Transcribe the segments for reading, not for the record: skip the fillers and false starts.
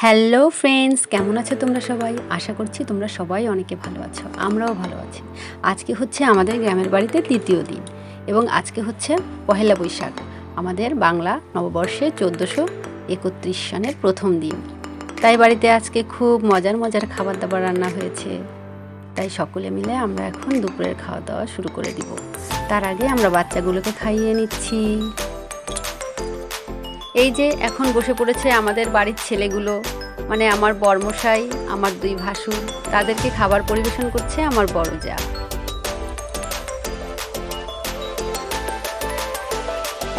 Hello friends, কেমন আছো তোমরা সবাই? আশা করছি তোমরা সবাই অনেকে ভালো আছো, আমরাও ভালো আছি। আজকে হচ্ছে আমাদের গ্রামের বাড়িতে তৃতীয় দিন এবং আজকে হচ্ছে পহেলা বৈশাখ, আমাদের বাংলা নববর্ষে 1431 সনের প্রথম দিন। তাই বাড়িতে আজকে খুব মজার মজার খাবার দাবার রান্না হয়েছে। তাই সকলে মিলে আমরা এখন দুপুরের খাওয়া দাওয়া শুরু করে দিব। তার আগে আমরা বাচ্চাগুলোকে খাইয়ে নিচ্ছি। এই যে এখন বসে পড়েছে আমাদের বাড়ির ছেলেগুলো, মানে আমার বরমশাই, আমার দুই ভাসুর, তাদেরকে খাবার পরিবেশন করছে আমার বড় যা।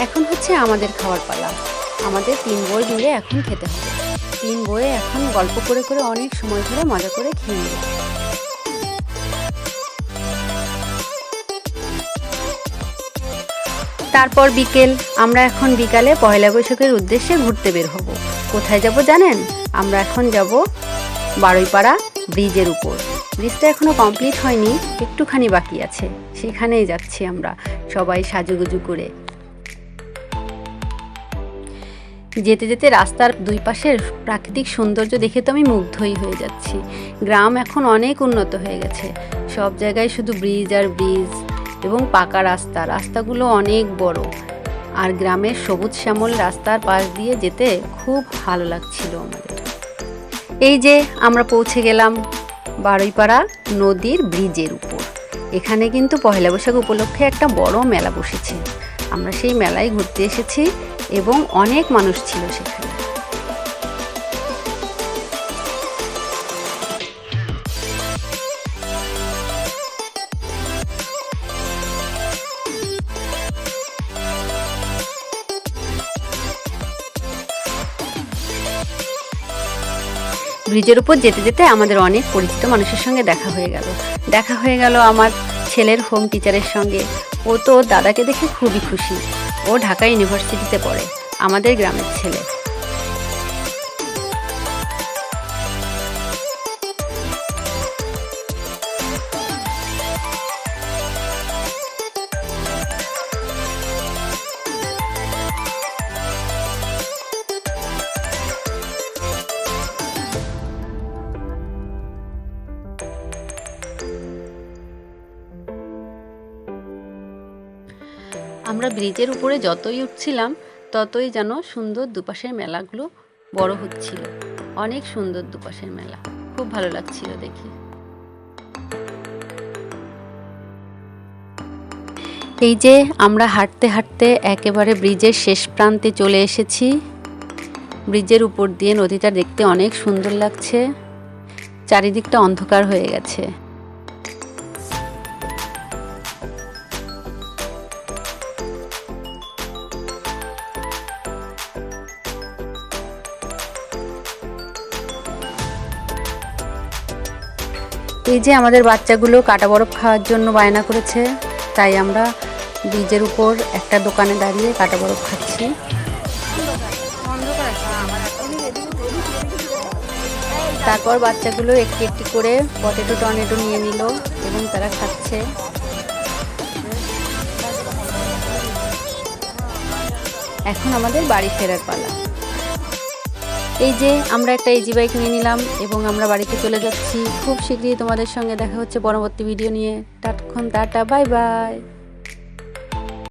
এখন হচ্ছে আমাদের খাওয়ার পালা। আমাদের 3 বই মিলে এখন খেতে হবে। 3 বইয়ে এখন গল্প করে করে অনেক সময় ধরে মজা করে খেয়ে নেব। তারপর বিকেল, আমরা এখন বিকালে পয়লা বৈশাখের উদ্দেশ্যে ঘুরতে বের হব। কোথায় যাব জানেন? আমরা এখন যাব বারুইপাড়া ব্রিজের উপর। ব্রিজটা এখনো কমপ্লিট হয়নি, একটুখানি বাকি আছে, সেখানেই যাচ্ছি আমরা সবাই সাজুগুজু করে। যেতে যেতে রাস্তার দুই পাশের প্রাকৃতিক সৌন্দর্য দেখে তো আমি মুগ্ধই হয়ে যাচ্ছি। গ্রাম এখন অনেক উন্নত হয়ে গেছে, সব জায়গায় শুধু ব্রিজ আর ব্রিজ এবং পাকা রাস্তাগুলো অনেক বড়। আর গ্রামের সবুজ শ্যামল রাস্তার পাশ দিয়ে যেতে খুব ভালো লাগছিল আমাদের। এই যে আমরা পৌঁছে গেলাম বারুইপাড়া নদীর ব্রিজের উপর। এখানে কিন্তু পয়লা বৈশাখ উপলক্ষে একটা বড় মেলা বসেছে। আমরা সেই মেলায় ঘুরতে এসেছি এবং অনেক মানুষ ছিল সেখানে। ব্রিজের উপর যেতে যেতে আমাদের অনেক পরিচিত মানুষের সঙ্গে দেখা হয়ে গেল আমার ছেলের হোম টিচারের সঙ্গে। ও তো দাদাকে দেখে খুবই খুশি। ও ঢাকা ইউনিভার্সিটিতে পড়ে, আমাদের গ্রামের ছেলে। আমরা ব্রিজের উপরে যতই উঠছিলাম ততই যেন সুন্দর দুপাশের মেলাগুলো বড় হচ্ছিল। অনেক সুন্দর দুপাশের মেলা, খুব ভালো লাগছিল দেখে। এই যে আমরা হাঁটতে হাঁটতে একেবারে ব্রিজের শেষ প্রান্তে চলে এসেছি। ব্রিজের উপর দিয়ে নদীটা দেখতে অনেক সুন্দর লাগছে, চারিদিকটা অন্ধকার হয়ে গেছে। এই যে আমাদের বাচ্চাগুলো কাটা বরফ খাওয়ার জন্য বায়না করেছে, তাই আমরা ব্রিজের উপর একটা দোকানে দাঁড়িয়ে কাটা বরফ খাচ্ছি। তারপর বাচ্চাগুলো একটি একটি করে পটেটো টর্নেটো নিয়ে নিল এবং তারা খাচ্ছে। এখন আমাদের বাড়ি ফেরার পালা। এই যে আমরা একটা ইজি বাইক নিয়ে নিলাম এবং আমরা বাড়িতে চলে যাচ্ছি। খুব শীঘ্রই তোমাদের সঙ্গে দেখা হচ্ছে পরবর্তী ভিডিও নিয়ে। Tata, bye bye.